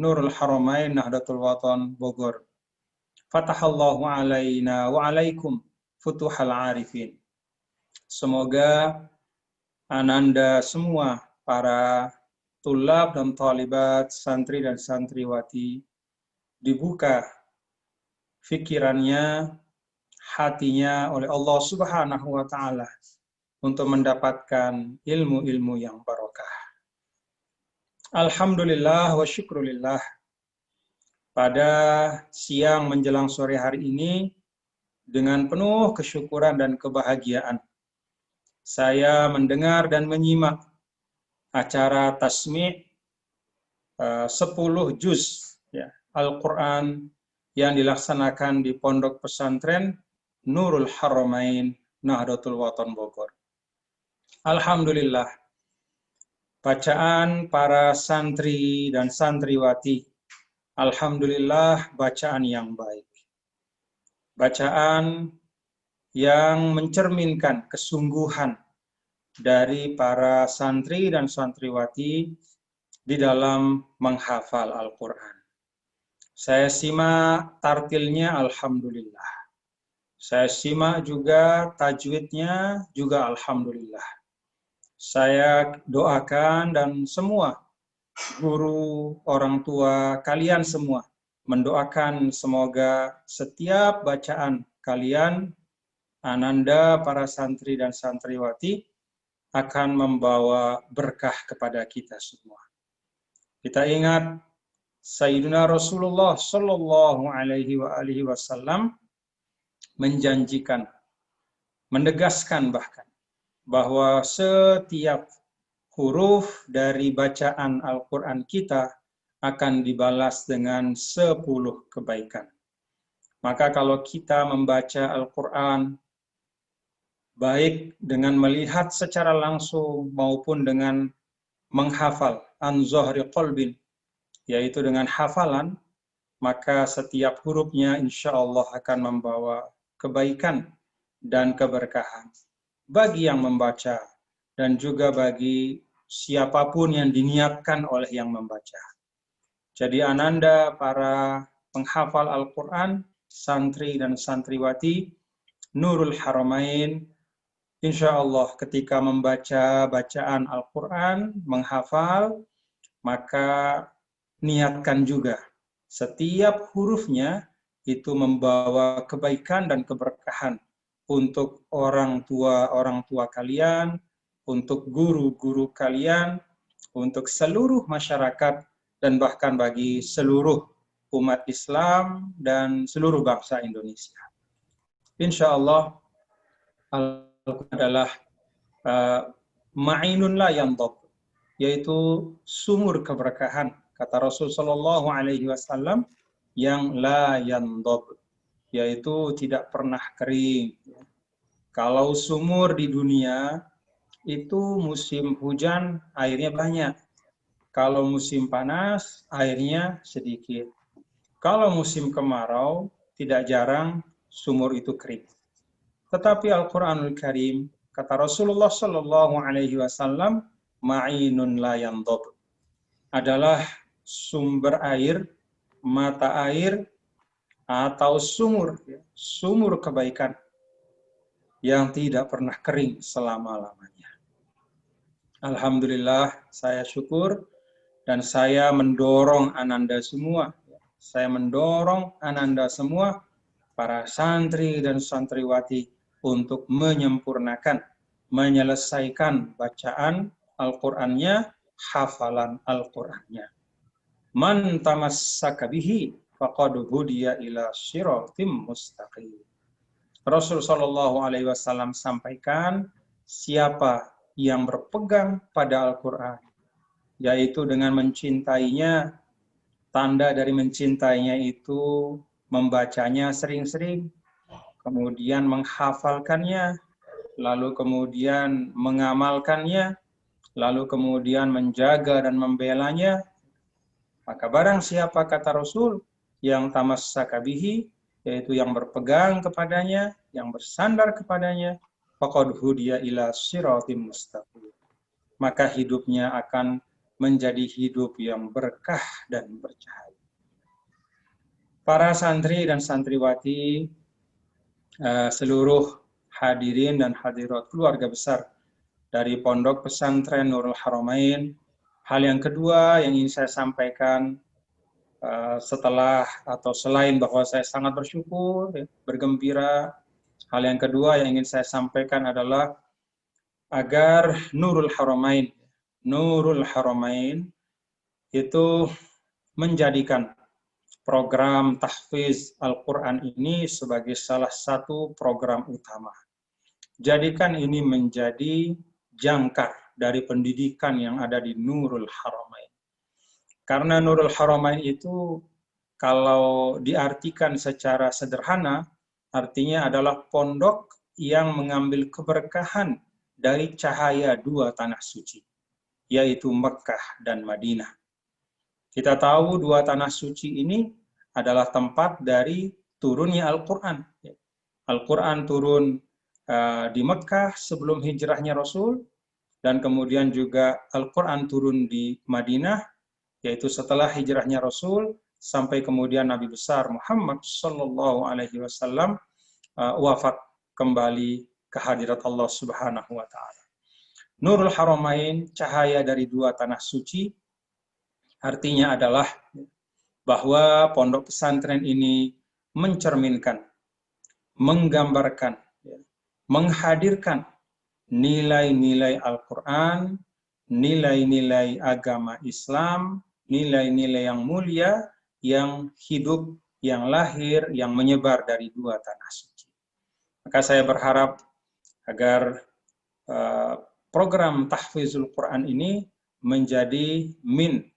Nurul Haramain Nahdlatul Wathon Bogor. Fatahallahu alaina wa alaikum futuhal arifin. Semoga ananda semua para tulab dan talibat, santri dan santriwati dibuka fikirannya, hatinya oleh Allah Subhanahu wa taala untuk mendapatkan ilmu-ilmu yang barokah. Alhamdulillah wa syukrulillah. Pada siang menjelang sore hari ini, dengan penuh kesyukuran dan kebahagiaan, saya mendengar dan menyimak acara tasmi' 10 juz ya, Al-Quran yang dilaksanakan di Pondok Pesantren Nurul Haramain Nahdlatul Wathon Bogor. Alhamdulillah, bacaan para santri dan santriwati, alhamdulillah bacaan yang baik. Bacaan yang mencerminkan kesungguhan dari para santri dan santriwati di dalam menghafal Al-Quran. Saya simak tartilnya, alhamdulillah. Saya simak juga tajwidnya, juga alhamdulillah. Saya doakan dan semua guru, orang tua, kalian semua mendoakan semoga setiap bacaan kalian, ananda para santri dan santriwati, akan membawa berkah kepada kita semua. Kita ingat Sayyidina Rasulullah Sallallahu Alaihi Wasallam menjanjikan, menegaskan bahkan, bahwa setiap huruf dari bacaan Al-Quran kita akan dibalas dengan 10 kebaikan. Maka kalau kita membaca Al-Quran, baik dengan melihat secara langsung maupun dengan menghafal an zuhri qalbin, yaitu dengan hafalan, maka setiap hurufnya insya Allah akan membawa kebaikan dan keberkahan bagi yang membaca dan juga bagi siapapun yang diniatkan oleh yang membaca. Jadi ananda para penghafal Al-Quran, santri dan santriwati Nurul Haramain, insya Allah ketika membaca bacaan Al-Quran, menghafal, maka niatkan juga setiap hurufnya itu membawa kebaikan dan keberkahan untuk orang tua kalian, untuk guru-guru kalian, untuk seluruh masyarakat, dan bahkan bagi seluruh umat Islam dan seluruh bangsa Indonesia. Insya Allah Al-Quran adalah ma'inun la yandab, yaitu sumur keberkahan, kata Rasul Shallallahu Alaihi Wasallam, yang la yandab, yaitu tidak pernah kering. Kalau sumur di dunia itu musim hujan airnya banyak, kalau musim panas airnya sedikit, kalau musim kemarau tidak jarang sumur itu kering. Tetapi Al-Quranul Karim, kata Rasulullah Sallallahu Alaihi Wasallam, ma'inun la yandab, adalah sumber air, mata air, atau sumur kebaikan yang tidak pernah kering selama-lamanya. Alhamdulillah, saya syukur dan saya mendorong ananda semua. Saya mendorong ananda semua, para santri dan santriwati, untuk menyempurnakan, menyelesaikan bacaan Al-Qur'annya, hafalan Al-Qur'annya. Man tamassaka bihi faqad hudiya ila shiratim mustaqim. Rasul Shallallahu Alaihi Wasallam sampaikan, siapa yang berpegang pada Al-Quran, yaitu dengan mencintainya, tanda dari mencintainya itu membacanya sering-sering, kemudian menghafalkannya, lalu kemudian mengamalkannya, lalu kemudian menjaga dan membelanya, maka barang siapa, kata Rasul, yang tamassaka bihi, yaitu yang berpegang kepadanya, yang bersandar kepadanya, faqad hudiya ila shiratim mustaqim, maka hidupnya akan menjadi hidup yang berkah dan bercahaya. Para santri dan santriwati, seluruh hadirin dan hadirat keluarga besar dari Pondok Pesantren Nurul Haramain, hal yang kedua yang ingin saya sampaikan setelah atau selain bahwa saya sangat bersyukur, bergembira, hal yang kedua yang ingin saya sampaikan adalah agar Nurul Haramain itu menjadikan program tahfiz Al-Quran ini sebagai salah satu program utama. Jadikan ini menjadi jangkar dari pendidikan yang ada di Nurul Haramain. Karena Nurul Haramain itu kalau diartikan secara sederhana, artinya adalah pondok yang mengambil keberkahan dari cahaya dua tanah suci, yaitu Mekkah dan Madinah. Kita tahu dua tanah suci ini adalah tempat dari turunnya Al-Quran. Al-Quran turun di Mekkah sebelum hijrahnya Rasul, dan kemudian juga Al-Quran turun di Madinah, yaitu setelah hijrahnya Rasul, sampai kemudian Nabi besar Muhammad Sallallahu Alaihi Wasallam wafat kembali ke hadirat Allah Subhanahu Wa Taala. Nurul Haramain, cahaya dari dua tanah suci, artinya adalah bahwa pondok pesantren ini mencerminkan, menggambarkan, menghadirkan nilai-nilai Al-Quran, nilai-nilai agama Islam, nilai-nilai yang mulia, yang hidup, yang lahir, yang menyebar dari dua tanah suci. Maka saya berharap agar program tahfizul Quran ini menjadi min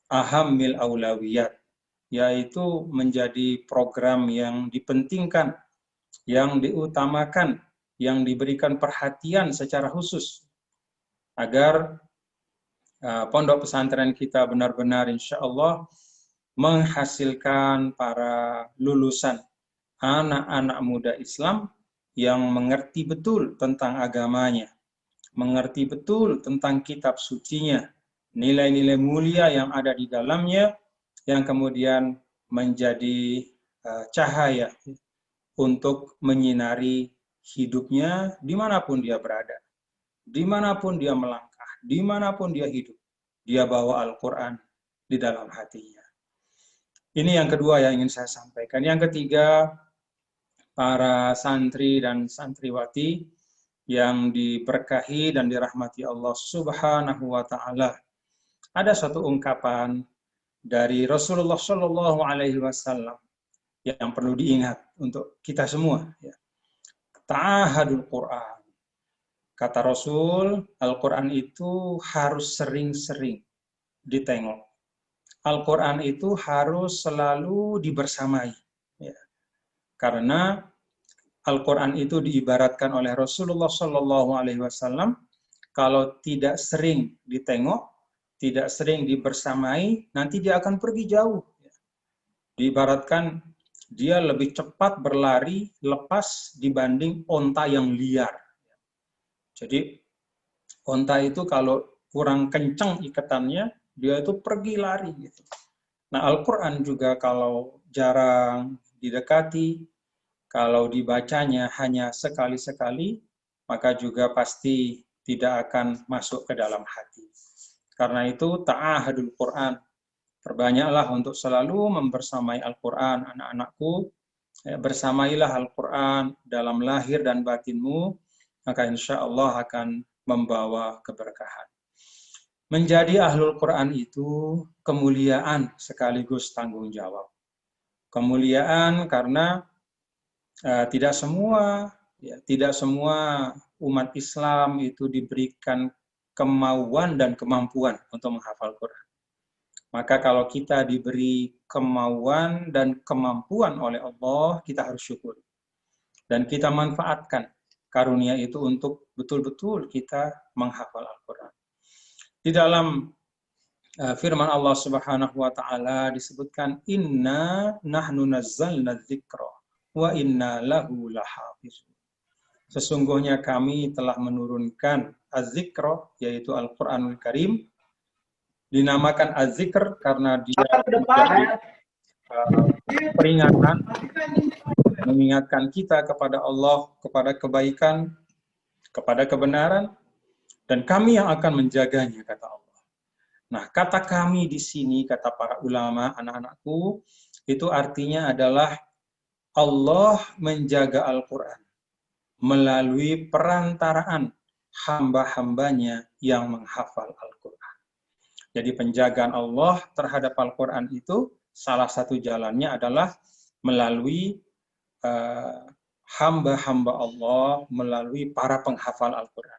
ahammil aulawiyat, yaitu menjadi program yang dipentingkan, yang diutamakan, yang diberikan perhatian secara khusus, agar pondok pesantren kita benar-benar insya Allah menghasilkan para lulusan anak-anak muda Islam yang mengerti betul tentang agamanya, mengerti betul tentang kitab sucinya, nilai-nilai mulia yang ada di dalamnya, yang kemudian menjadi cahaya untuk menyinari hidupnya dimanapun dia berada, dimanapun dia melangkah, dimanapun dia hidup, dia bawa Al-Quran di dalam hatinya. Ini yang kedua yang ingin saya sampaikan. Yang ketiga, para santri dan santriwati yang diberkahi dan dirahmati Allah Subhanahu wa Ta'ala. Ada satu ungkapan dari Rasulullah Shallallahu Alaihi Wasallam yang perlu diingat untuk kita semua. Ta'ahadul Quran. Kata Rasul, Al-Quran itu harus sering-sering ditengok. Al-Quran itu harus selalu dibersamai. Karena Al-Quran itu diibaratkan oleh Rasulullah Shallallahu Alaihi Wasallam, kalau tidak sering ditengok, tidak sering dibersamai, nanti dia akan pergi jauh. Diibaratkan dia lebih cepat berlari lepas dibanding onta yang liar. Jadi onta itu kalau kurang kencang ikatannya, dia itu pergi lari. Gitu. Nah, Al-Quran juga kalau jarang didekati, kalau dibacanya hanya sekali-sekali, maka juga pasti tidak akan masuk ke dalam hati. Karena itu, ta'ahadul Quran. Perbanyaklah untuk selalu membersamai Al-Quran, anak-anakku. Bersamailah Al-Quran dalam lahir dan batinmu, maka insya Allah akan membawa keberkahan. Menjadi ahlul Quran itu kemuliaan sekaligus tanggung jawab. Kemuliaan karena tidak semua umat Islam itu diberikan kemauan dan kemampuan untuk menghafal Quran. Maka kalau kita diberi kemauan dan kemampuan oleh Allah, kita harus syukur. Dan kita manfaatkan karunia itu untuk betul-betul kita menghafal Al-Quran. Di dalam firman Allah Subhanahu wa Ta'ala disebutkan, Inna nahnu nazzalna dzikra wa inna lahu lahafizun. Sesungguhnya kami telah menurunkan az-zikra, yaitu Al-Quranul Karim, Dinamakan az-zikr karena dia menjadi peringatan, mengingatkan kita kepada Allah, kepada kebaikan, kepada kebenaran, dan kami yang akan menjaganya, kata Allah. Nah, kata kami di sini, kata para ulama, anak-anakku, itu artinya adalah Allah menjaga Al-Quran melalui perantaraan hamba-hambanya yang menghafal Al-Quran. Jadi penjagaan Allah terhadap Al-Quran itu salah satu jalannya adalah melalui hamba-hamba Allah, melalui para penghafal Al-Quran.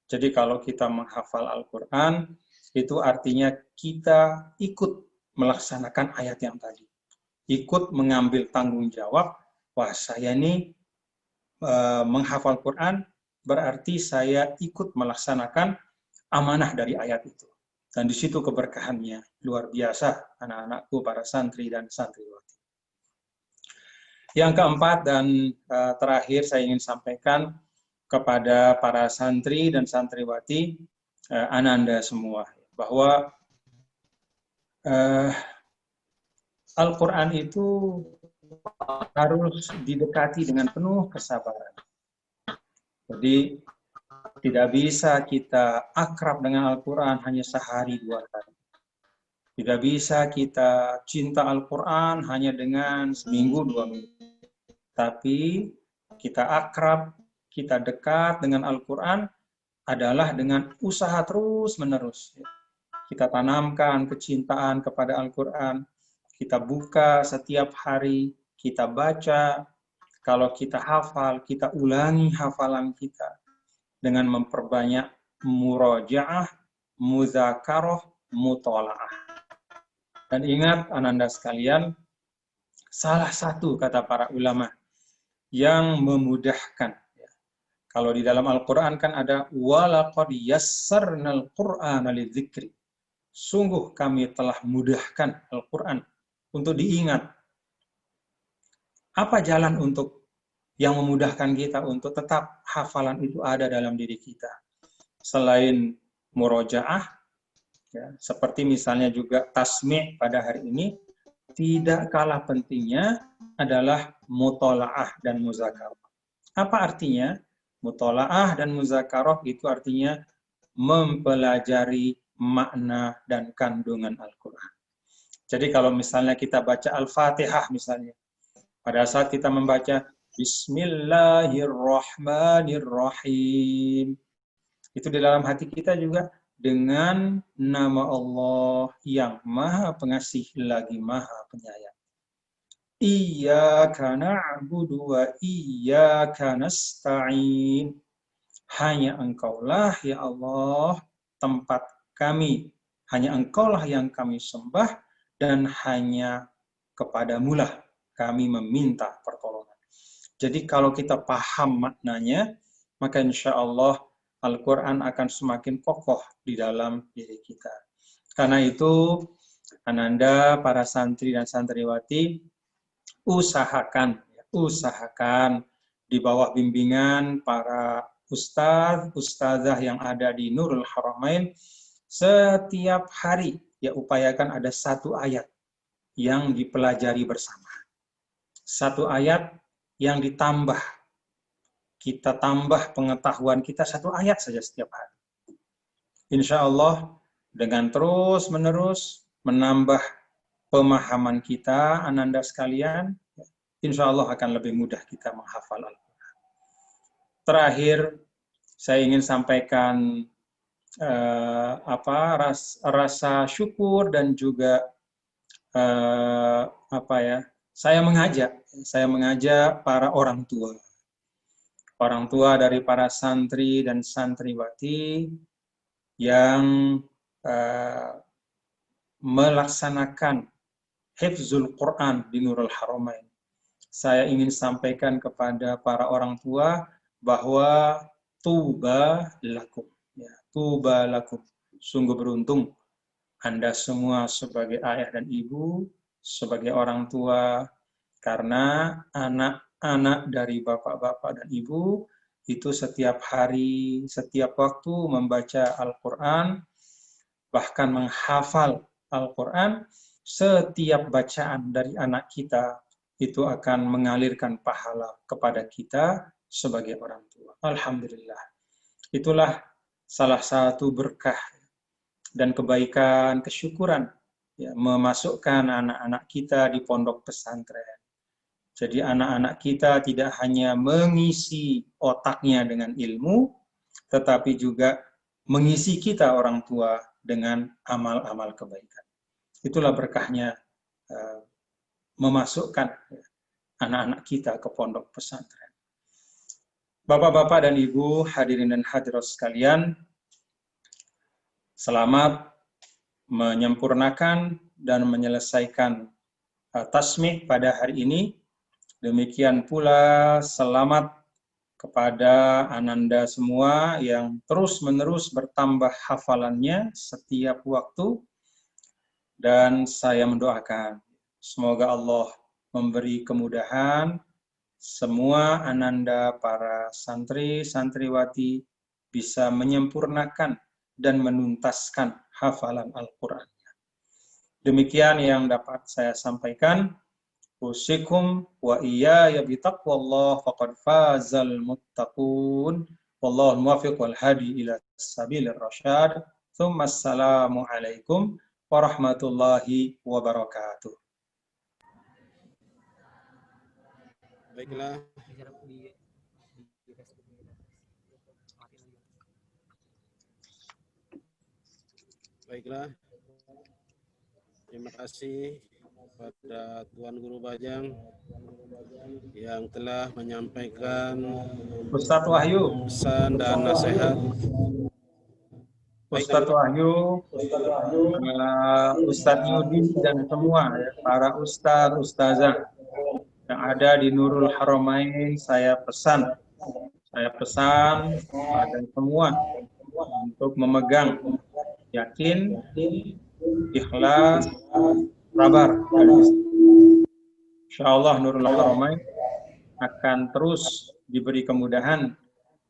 Jadi kalau kita menghafal Al-Quran, itu artinya kita ikut melaksanakan ayat yang tadi. Ikut mengambil tanggung jawab, wah saya ini menghafal Quran, berarti saya ikut melaksanakan amanah dari ayat itu. Dan di situ keberkahannya luar biasa, anak-anakku, para santri dan santriwati. Yang keempat dan terakhir saya ingin sampaikan kepada para santri dan santriwati, ananda semua, bahwa Al-Quran itu harus didekati dengan penuh kesabaran. Jadi tidak bisa kita akrab dengan Al-Quran hanya sehari dua hari. Tidak bisa kita cinta Al-Quran hanya dengan seminggu dua minggu. Tapi kita akrab, kita dekat dengan Al-Quran adalah dengan usaha terus-menerus. Kita tanamkan kecintaan kepada Al-Quran, kita buka setiap hari, kita baca, kalau kita hafal, kita ulangi hafalan kita dengan memperbanyak murajaah, muzakarah, mutola'ah. Dan ingat, ananda sekalian, salah satu kata para ulama yang memudahkan. Kalau di dalam Al-Quran kan ada walaqad yassarnal Qur'ana lidzikri. Sungguh kami telah mudahkan Al-Quran untuk diingat. Apa jalan untuk yang memudahkan kita untuk tetap hafalan itu ada dalam diri kita? Selain murojaah, ya, seperti misalnya juga tasmi' pada hari ini, tidak kalah pentingnya adalah mutola'ah dan muzakarah. Apa artinya? Mutola'ah dan muzakarah itu artinya mempelajari makna dan kandungan Al-Quran. Jadi kalau misalnya kita baca Al-Fatihah misalnya, pada saat kita membaca Bismillahirrahmanirrahim, itu di dalam hati kita juga dengan nama Allah yang Maha Pengasih lagi Maha Penyayang. Iyyaka na'budu wa iyyaka nasta'in. Hanya Engkaulah ya Allah tempat kami. Hanya Engkaulah yang kami sembah dan hanya kepadamulah kami meminta pertolongan. Jadi kalau kita paham maknanya, maka insya Allah Al-Quran akan semakin kokoh di dalam diri kita. Karena itu, ananda, para santri dan santriwati, usahakan di bawah bimbingan para ustadz, ustazah yang ada di Nurul Haramain, setiap hari ya upayakan ada satu ayat yang dipelajari bersama. Satu ayat yang ditambah. Kita tambah pengetahuan kita satu ayat saja setiap hari. Insya Allah dengan terus-menerus menambah pemahaman kita, ananda sekalian, insya Allah akan lebih mudah kita menghafal Al-Quran. Terakhir, saya ingin sampaikan rasa syukur dan juga saya mengajak para orang tua dari para santri dan santriwati yang melaksanakan hifzul Quran di Nurul Haramain. Saya ingin sampaikan kepada para orang tua bahwa tuba lakum. Ya, tuba lakum. Sungguh beruntung Anda semua sebagai ayah dan ibu, sebagai orang tua, karena anak-anak dari bapak-bapak dan ibu itu setiap hari, setiap waktu membaca Al-Quran bahkan menghafal Al-Quran, setiap bacaan dari anak kita itu akan mengalirkan pahala kepada kita sebagai orang tua. Alhamdulillah. Itulah salah satu berkah dan kebaikan, kesyukuran, ya, memasukkan anak-anak kita di pondok pesantren. Jadi anak-anak kita tidak hanya mengisi otaknya dengan ilmu, tetapi juga mengisi kita orang tua dengan amal-amal kebaikan. Itulah berkahnya memasukkan anak-anak kita ke pondok pesantren. Bapak-bapak dan ibu, hadirin dan hadirat sekalian, selamat menyempurnakan dan menyelesaikan tasmih pada hari ini. Demikian pula selamat kepada Ananda semua yang terus-menerus bertambah hafalannya setiap waktu. Dan saya mendoakan, semoga Allah memberi kemudahan semua Ananda para santri, santriwati bisa menyempurnakan dan menuntaskan hafalan Al-Qurannya. Demikian yang dapat saya sampaikan. Usikum wa iyaya bitaqwallah faqad fazal muttaqun. Wallahu muwaffiq wal hadi ila sabilir rasyad. Tsumma assalamu alaikum warahmatullahi wabarakatuh. Baiklah. Baiklah. Terima kasih kepada Tuan Guru Bajang yang telah menyampaikan Ustadz Wahyu, pesan dan nasihat. Ustadz Wahyu, Ustadz Yudi dan semua ya, para ustadz, ustazah yang ada di Nurul Haramain, saya pesan pada semua untuk memegang yakin, ikhlas, sabar. Insyaallah Nurul Haramain akan terus diberi kemudahan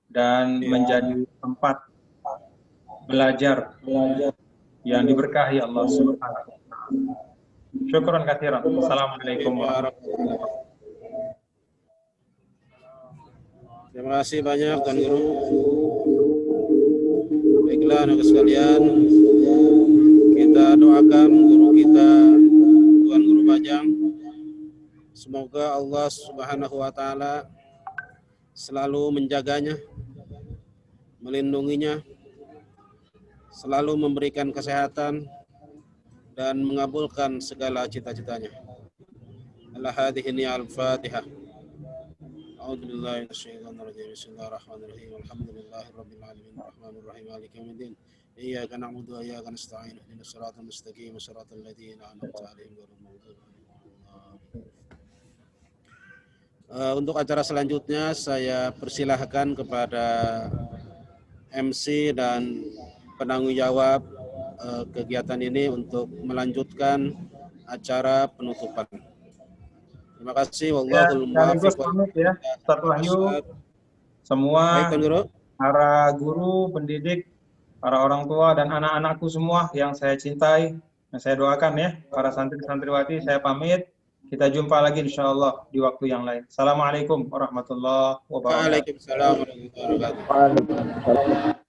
dan menjadi tempat belajar yang diberkahi Allah Subhanahu wa taala. Syukran katsiran. Assalamualaikum warahmatullahi wabarakatuh. Terima kasih banyak Tuan Guru. Baiklah anak sekalian, kita doakan guru kita Tuan Guru Bajang, semoga Allah Subhanahu wa taala selalu menjaganya, melindunginya, selalu memberikan kesehatan dan mengabulkan segala cita-citanya. Al-Fatihah. A'udzubillahi minasyaitonir rajim. Bismillahirrahmanirrahim. Alhamdulillahirabbil alamin. Arrahmanirrahim. Maliki yaumiddin. Iyyaka na'budu wa iyyaka nasta'in. Ihdinas siratal mustaqim. Shiratal ladzina an'amta 'alaihim ghairil maghdubi 'alaihim. Untuk acara selanjutnya saya persilahkan kepada MC dan penanggung jawab kegiatan ini untuk melanjutkan acara penutupan. Terima kasih. Wallahul muwaffiq. Ya, Ustadz Wahyu, semua para guru, pendidik, para orang tua dan anak-anakku semua yang saya cintai, yang saya doakan ya, para santri-santriwati, saya pamit. Kita jumpa lagi insyaallah di waktu yang lain. Assalamualaikum warahmatullahi wabarakatuh. Waalaikumsalam warahmatullahi wabarakatuh.